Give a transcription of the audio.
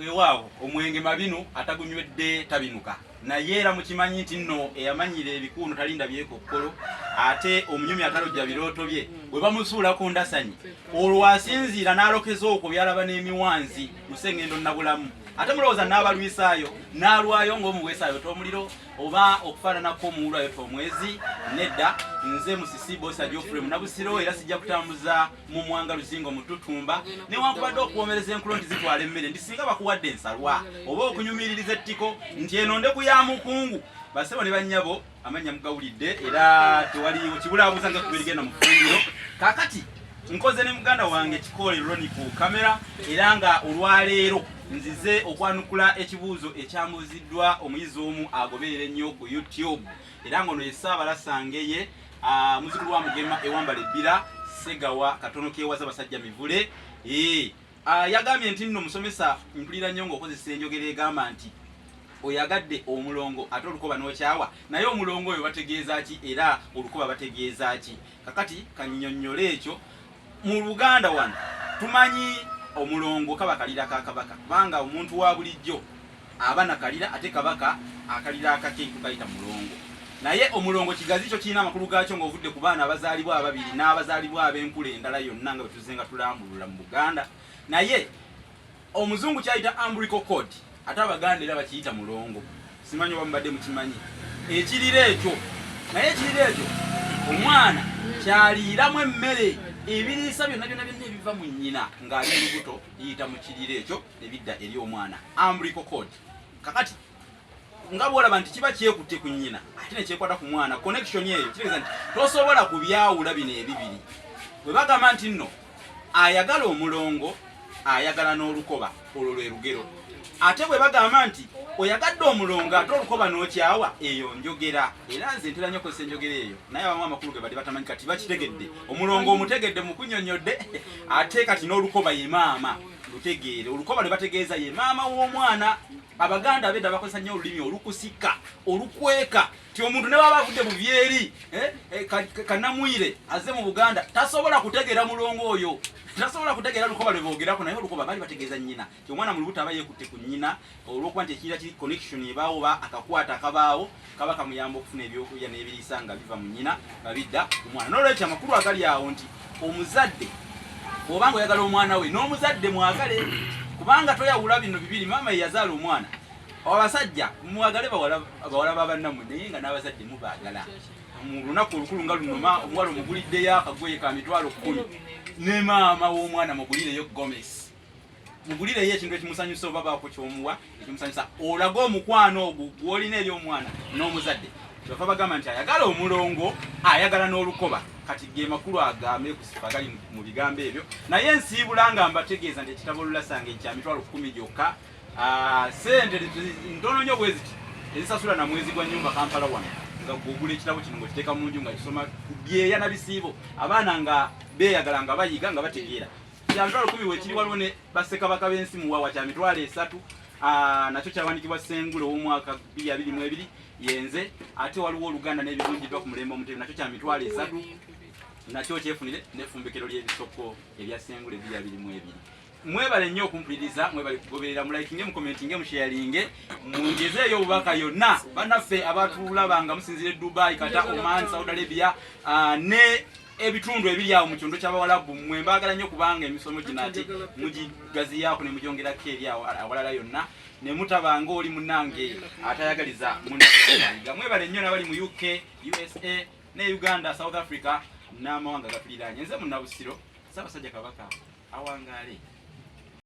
weewaawo omwenge mabinu atagunywedde tabinuka naye era mukimanyi nti nno eyamanyira ebikuuno talinda byekokkolo ate omunyumi atalojja birooto bye bwe bamusuula ku ndasanyi olwo asinziira n'alokeza okwo byalaba n'emiwanzi lusengendo nabulamu ate mulowooza n'abalwisaayo n'alwayo ng'omuweesaayo t'omuliro oba okufaananako omuwulwayo t'omwezi nedda nze musisi bosa Geoffrey munabusiro era sijja kutambuza mu mwanga luzingo mututumba newankubadde okuwomereza enkulo nti zitwala emmere ndisinga bakuwadde ensalwa oba okunyumiririza ettiko nti eno ndeku ya mukungu basebo ne bannyabo amanya mugawulidde era tewaliwo kibulaabuuza nga kubirigenda mu ffungiro kaakati nkoze ne muganda wange kikoole Ronnie ku kamera era nga olwaleero nzize okwanukula ekibuuzo ekyamuziddwa omuyizi omu agoberera ennyo ku YouTube era ngono yessaabalasange muzukulu wa Mugema ewambala ebbira Segawa katono keewaza basajja mivule yagambye nti nno musomesa mpulira nnyo ng'okozesa enjogera egamba nti oyagadde omulongo ate olukoba n'okyawa naye omulongo oyo bategeeza ki era olukoba bategeeza ki kakati kannyonnyole ekyo mu Luganda wano tumanyi omulongo kaba kalira ka kabaka kubanga omuntu wa bulijjo aba nakalira ate kabaka akalira akake tukayita mulongo naye omulongo kigazi kyo kirina amakulu gaakyo ng'ovudde ku baana abazaalibwa ababiri n'abazaalibwa ab'enkula endala yonna nga betuzenga tulambulula mu Buganda naye omuzungu kyayita umbilical cord ate Abaganda era bakiyita mulongo simanyi oba mubadde mukimanyi ekirira ekyo naye ekirira ekyo omwana kyaliiramu emmere ebiriisa byonna ebiva mu nnyina ng'ali lubuto yiyita mu kirira ekyo ebidda eri omwana umbilical cord kakati nga bwolaba nti kiba kyekutte ku nnyina ate nekyekwata ku mwana connection eyo kitegeeza nti tosobola kubyawula bino ebibiri bwe bagamba nti nno ayagala omulongo ayagala n'olukoba olwo lwe lugero ate bwe bagamba nti oyagadde omulongo ate olukoba n'okyawa eyo njogera era nze ntera nnyo kozesa enjogera eyo naye abamu amakulu ge badde batamanyi kati bakitegedde omulongo omutegedde mukunnyonnyodde ate kati n'olukoba ye maama lutegeere olukoba lwe bategeeza ye maama w'omwana Abaganda abedda bakozesa nnyo olulimi olukusika olukweka ti omuntu ne waba avudde mu byeri kanamwire azze mu Buganda tasobola kutegeera mulongo oyo tasobola kutegeera lukoba lwe boogerako naye olukoba baali bategeeza nnyina ti omwana mu lubuto aba yeekutte ku nnyina olw'okuba nti ekirira kiri connection ebaawo ba akakwata akabaawo kaba kamuyamba okufuna ebyokulya n'ebiriisa nga biva mu nnyina nga bidda ku mwana n'olwekyo amakulu agali awo nti omuzadde obanga oyagala omwana we n'omuzadde mwagale kubanga toyawula bino bibiri maama ye yazaala omwana abasajja mwagale bawala babannammwe naye nga n'abazadde mubaagala mu lunaku olukulu nga lunoma omuwala omuguliddeyo akagoye ka mitwalo 10 ne maama w'omwana mugulireyo Gomez mugulireyo ekintu ekimusanyusa oba baako kyomuwa ekimusanyusa olaga omukwano ogwo gw'olina eri omwana n'omuzadde kyova bagamba nti ayagala omulongo ayagala n'olukoba kati ge makulu agambe kusifa gali mu bigambo ebyo naye nsiibula nga mbategeeza nti ekitabo Lulasange kya mitwalo 10 gyokka sente ntono nnyo bwe ziti ezisasula na mwezi gwa nyumba Kampala wano nga gwogula ekitabo kino ng'okiteeka mu nju nga kisoma byeya na bisiibo abaana nga beeyagala nga bayiga nga bategeera kya mitwalo 10 weekiri waliwo ne bassekabaka b'ensi mu wawa kya mitwalo 3 nakyo kyawandiikibwa Ssengule ow'omwaka 2022 yenze ate waliwo Oluganda n'ebirungiddwa ku mulembe omutebi nakyo kya mitwalo 3 nakyo kyefunire n'effumbikiro ly'ebisoko ebya Ssengule 2022 mwebale nnyo okumpuliriza mwebale kugoberera mulayikinge mukomentinge musharinge mungezeeyo obubaka yonna bannaffe abatulaba nga musinzire Dubai kata Oman Saudi Arabia ne ebitundu ebiri awo mu kitundu ky'Abawalabu mmwe mbaagala nnyo kubanga emisomo gino ate mugigaziyaako ne mugyongerako eri awalala yonna ne mutabanga oli munnange atayagaliza munnayiga mwebale nnyo n'abali mu UK USA ne Uganda South Africa n'amawanga gatuliraanye nze munnabusiro Ssaabasajja Kabaka awangaale